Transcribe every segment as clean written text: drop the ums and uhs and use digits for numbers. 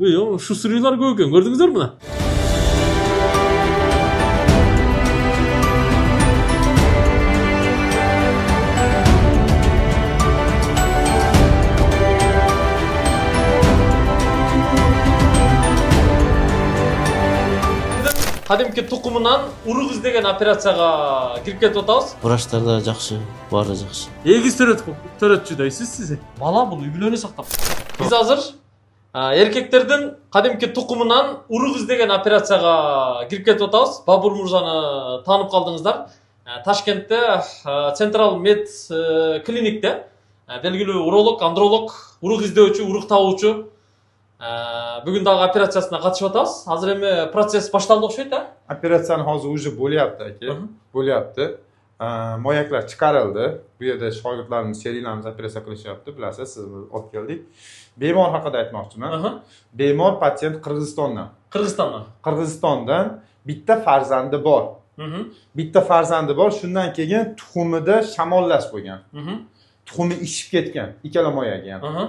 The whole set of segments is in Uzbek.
Şu sürüler görken gördünüzler mi lan? Qadimki tuqumundan urug' izlagan operatsiyaga kirib ketib o'tamiz. Vrachlar da yaxshi, bari yaxshi. Egiz töretçüdaysiz siz. Bala bunu üylöne saklap. Biz hazır erkeklerden qadimki tuqumundan urug' izlagan operatsiyaga kirib ketib o'tamiz. Babur Murzani tanып qaldыңыздар. Tashkentda Central Med klinikda belgili urolog, androlog, urug' izlөөчү, urug' табуучу bugun dagı operatsiyasına qatışıp atamiz. Hazır endi proses başlandı o'xshaydi. Operatsiyani hozir уже bo'lyapti aka. Bo'lyapti. Moyaklar chiqarildi. Bu yerda shogirdlarimiz, sheriklarimiz operatsiya qilishyapti. Bilasiz, siz olib keldik. Bemor haqida aytmoqchiman. Bemor pasiyent Qirg'izistondan. Qirg'izistondan bitta farzandi bor. Bitta farzandi bor. Shundan keyin tuxumida shamollash bo'lgan. Tuxumi ishib ketgan, ikkala moyaga ham.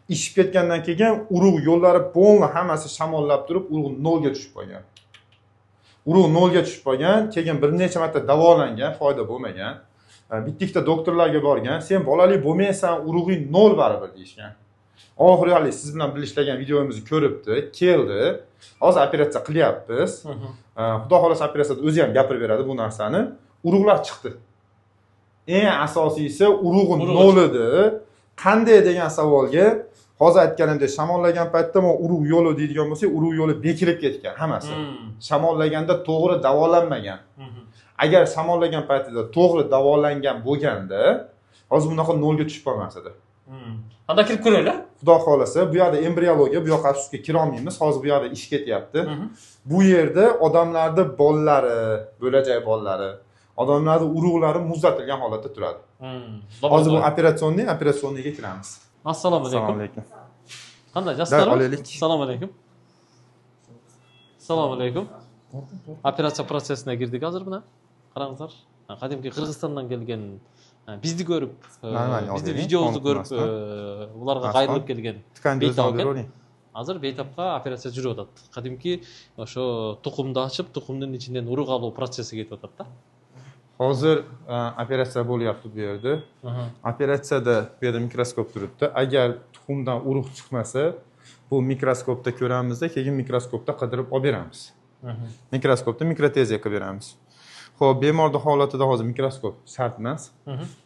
Ishib ketgandan keyin urug' yo'llari polni hammasi shamollab turib, urug' nolga tushib qolgan. Urug' nolga tushib qolgan, keyin bir necha marta davolangan, foyda bo'lmagan. Bitta doktorlarga borgan, sen bolali bo'lmaysan, urug'ing nol baribir deyishgan. Oxirgi siz bilan birlashgan videomizni ko'ribdi, keldi. Hozir operatsiya qilyapmiz. Xudo xolasa operatsiyada o'zi ham gapirib beradi bu narsani. Urug'lar chiqdi. Eng asosiysi urug'i nol edi. Qanday degan savolga hozir aytganimdek shamollagan paytda men urug' yo'li deydigan bo'lsak, urug' yo'li bekilib ketgan hammasi. Shamollaganda to'g'ri davolanmagan. Agar shamollagan paytida to'g'ri davolangan bo'lganda, hozir bunaqa nolga tushib qolmas edi. Qanday kirib ko'raylik? Xudo xolasa, bu yerda embriologiya, bu yoqqa afsuski kira olmaymiz. Hozir bu yerda ish ketyapti. Bu yerda odamlarda bollari, bo'lajak bollari, odamlarda urug'lari muzlatilgan holatda turadi. Hozir bu operatsiyonga kiramiz. Assalomu alaykum. Assalomu alaykum. Qanday jaslarmi? Alaylik. Assalomu alaykum. Assalomu alaykum. Operatsiya prosesine girdik hozir buna. Qarangizlar. Qadimki Qirg'izistondan kelgan bizni ko'rib, bizni videomizni ko'rib, ularga qayrilib kelgan Beytap ekan. Hozir Beytapga operatsiya жүрүп атат. Qadimki o'sha tuxumni ochib, tuxumning ichidan urug' olib prosesi ketib atadi-da. Hozir operatsiya bo'lyapti bu yerda. Operatsiyada bu yerda mikroskop turibdi. Agar tuxumdan urug' chiqmasa, bu mikroskopda ko'ramizda, keyin mikroskopda qidirib olib beramiz. Mikroskopda mikroteziya qilib beramiz. Xo'p, bemorning holatida hozir mikroskop shart emas.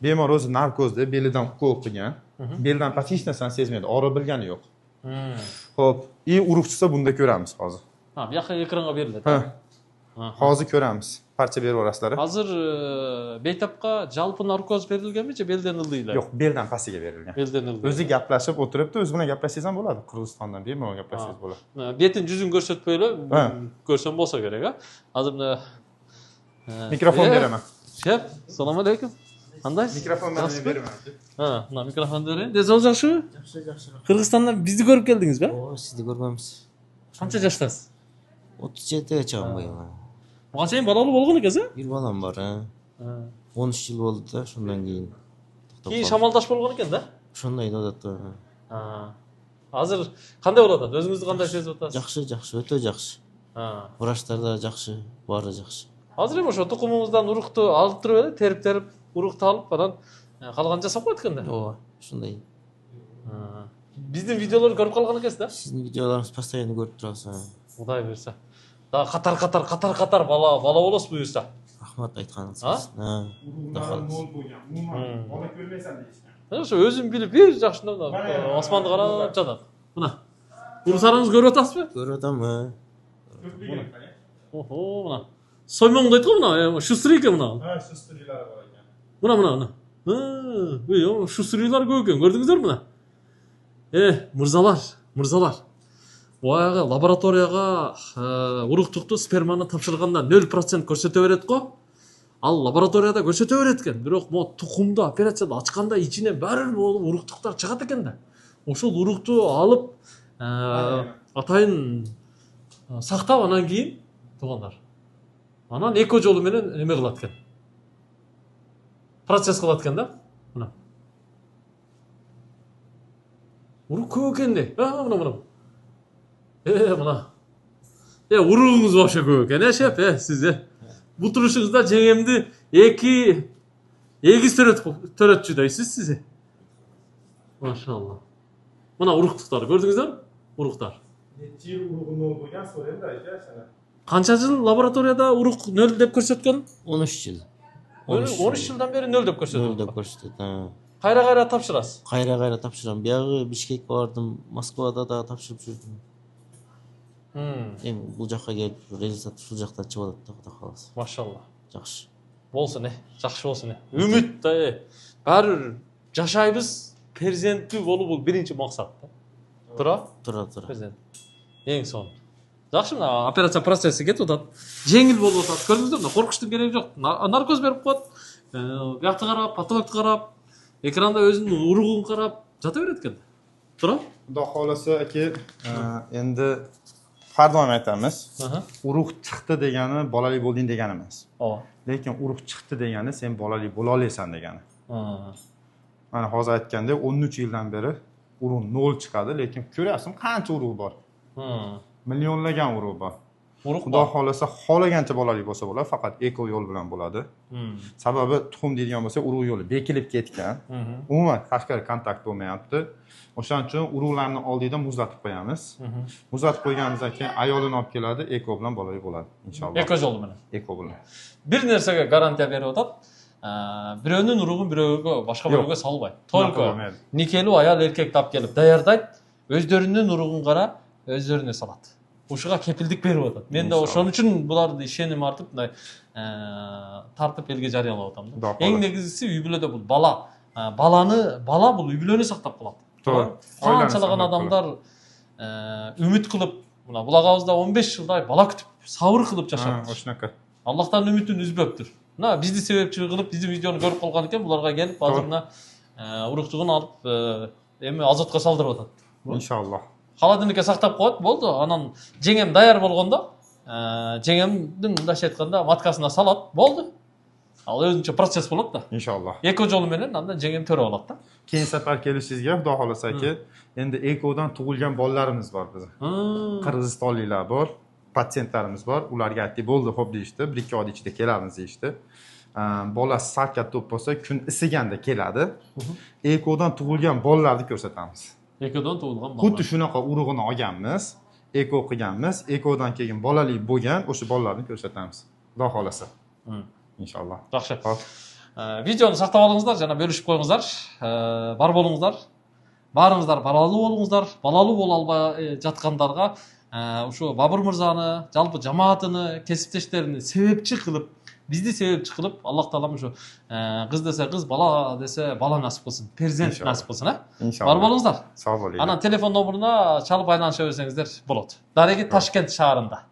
Bemor o'zi narkozda belidan ukol qilgan. Beldan past hech narsani sezmaydi, og'riq bilgani yo'q. Xo'p, urug' chiqsa bunda ko'ramiz hozir. Ha, bu yoqqa ekranga beriladi. Hozir ko'ramiz. Parcha berib olasizlar. Hozir Beytapga jalpi narkoz berilganmi-chi, beldan ildinglar? Yo'q, beldan pastiga berilgan. Beldan ildi. O'zi gaplashib o'tiribdi, o'zi bilan gaplashsangiz ham bo'ladi. Qirg'izistondan bemalol gaplashsangiz bo'ladi. Betin yuzini ko'rsatmaylar, ko'rsam bo'lsa kerak, ha. Hozir mikrofon beraman. Shef, assalomu alaykum. Qanday? Mikrofon beraman. Ha, mana mikrofon bering. Desangiz yaxshi? Yaxshi. Qirg'izistondan bizni ko'rib keldingizmi? Sizni ko'rganmiz. Qancha yoshdasiz? 37ga chiqdim bu yil. Qanchayin balali bo'lgan ekansiz? Bir balam bor, ha. 13 yil bo'ldi-da, shundan keyin. Keyin shamoldash bo'lgan ekan-da? Shunday odatda. Ha. Hozir qanday bo'ladi? O'zingizni qanday sezib o'tasiz? Yaxshi, o'ta yaxshi. Ha. Vrachlar da yaxshi, bari yaxshi. Hozir ham o'sha tuxumimizdan urug'ni olib turib edi, terib urug'ni olib, falan qolgancha saqlab qo'yatganda. Yo'q, shunday. Bizning videolarni ko'rib qolgan ekansiz-da? Sizning videolaringizni постоянно ko'rib turasiz. Xudoy bersa. Da qatar bala bo'lasiz bu yerda. Rahmat aytganingiz. Ha? Nol bo'lgan. Umuman bola ko'rmaysan deyishgan. O'sha o'zim bilib, hech yaxshi osmonni qarab jadab. Mana. Ursaringiz ko'rib o'tasizmi? Ko'ramanmi? Oho, mana. So'ymongda aytgan mana, shu strika mana. Ha, shu striklari bor ekan. Mana. Ha, shu strilar ko'rgan, ko'rdingizlar mana. Murzalar. Boyağı laboratoriyaga urug' tuqdi spermani topshirganda 0% ko'rsata beradi-ku. Al laboratoriyada ko'rsata beradigan, biroq mo tuxumda operatsiyada ochganda ichidan baribir bo'lib urug' tuqlar chiqadi ekanda. O'sha urug'ni olib atayin saqtab anan keyin tug'anlar. Anan eko yo'li bilan nima qilatgan? Proses qilatganda, mana. Urug' ko'p ekanda. Mana. Mına. Uruğunuz boşa köp eкен, şef, size. Bu turuşunuzda jengемди egiz töretçü deysiz size. Maşallah. Mına uruqtuqlar, gördüңүздөр mü? Uruqlar. Necha yil urug'i nol bo'lgan so'raydi aka sana. Qancha yıl laboratoriyada uruq nol deb ko'rsatgan? 13 yıl. 13 yıldan beri nol deb ko'rsatgan. Nol dep ko'rsatdi. Qayra tapşırasız. Qayra tapşıram. Buyagı Bishkekке bardım, Moskvada da tapşırıp жүрдüm. Эми бул жакка келип результат ушул жактан чыгып атат да, Кудай кааласа. Maşallah. Жакшы. Болсун, жакшы болсун. Үмүт да, баары бир жашайбыз, перзенттүү болуу бул биринчи максат да. Тура. Перзент. Эң сонун. Жакшы, мына операция процесси кетип атат. Жеңил болуп атат. Көрдүңүздөр, мына коркучтун кереги жок. Наркоз берип коет. Биякты карап, патологду карап, экранда өзүнүн уругун карап жата берет экен. Тура? Xudo xolasa aka, endi har doim aytamiz, urug' chiqdi degani bolali bo'lding degani emas. Lekin urug' chiqdi degani sen bolali bo'la olasan degani. Mana hozir aytgandek 13 yildan beri urug' nol chiqadi, lekin ko'ryapsizmi qancha urug' bor? Millionlagan urug' bor. Xudo xolasa xohlagancha bolali bo'lsa bo'ladi, faqat eko yo'l bilan bo'ladi. Sababi tuxum deydigan bo'lsa, urug' yo'li bekilib ketgan. Umuman tashqari kontakt bo'lmayapti. O'shaning uchun urug'larni oldida muzlatib qo'yamiz. Muzlatib qo'yganimizdan keyin ayolini olib keladi, eko bilan bolali bo'ladi inshaalloh. Eko yo'li bilan. Eko bilan. Bir narsага garantiya berip atat. Бирөөнүн уругун бирөөгө башка бирөөгө салбайт. Только никелүү аял эркекти алып келип даярдайт, өздөрүнүн уругун карап, өздөрүнө салат. Ушуга кепилдик берип атат. Мен да ошон үчүн буларды ишеним артып, мындай тартып элге жарыялап атам да. Эң негизгиси үй бүлөдө бул бала бул үй бүлөнү сактап калат. Канчалаган адамдар үмүт кылып, мына булагабызда 15 жылдай бала күтүп, сабыр кылып жашап. Ошонака. Аллахтан үмүтүн үзбөптүр. Мына бизди себепчи кылып, биздин видеону көрүп калган экен, буларга келип, азыр мына уруктугун алып, эми азотко салдырып атат. Иншаллах. Холодильникке сактап коет, болду. Анан жеңем даяр болгондо, жеңемдин мындайча айтканда маткасына салат, болду. Ал өзүнчө процесс болот да. Иншаллах. Эко жолу менен андан жеңем төрөп алат да. Keyin safar kelishingizga Xudo xolasa aka, endi ekodan tug'ilgan bolalarimiz bor bizning. Qirg'izistonliklar bor, patsientlarimiz bor. Ularga aytdik, bo'ldi, xo'p deyishdi. 1-2 oy ichida kelamiz deyishdi. Bola sal katta bo'lsa, kun isiganda keladi. Ekodan tug'ilgan bolalarni ko'rsatamiz. Ekodan tug'ilgan bolalar. Xuddi shunaqa urug'ini olganmiz, eko qilganmiz, ekodan keyin bolali bo'lgan o'sha bolalarni ko'rsatamiz. Xudo xolasa. Inshaalloh. Yaxshi. Videoну сактап алыңыздар, жана бөлүшүп коюңуздар. Бар болуңуздар. Барыңыздар, балалуу болуңуздар. Балалуу боло албай жаткандарга ушу Бабур мырзаны, жалпы жамаатыны, кесиптештерин себепчи кылып, бизди себепчи кылып, Аллах таалам ушу кыз десе кыз, бала десе бала насип кылсын, перзент насип кылсын, Иншаллах. Бар болуңуздар. Сау болуңуздар. Анан телефон номуруна чалып айланыша берсеңиздер болот. Дареги Ташкент шаарында.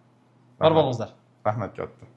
Бар болуңуздар. Рахмат katta.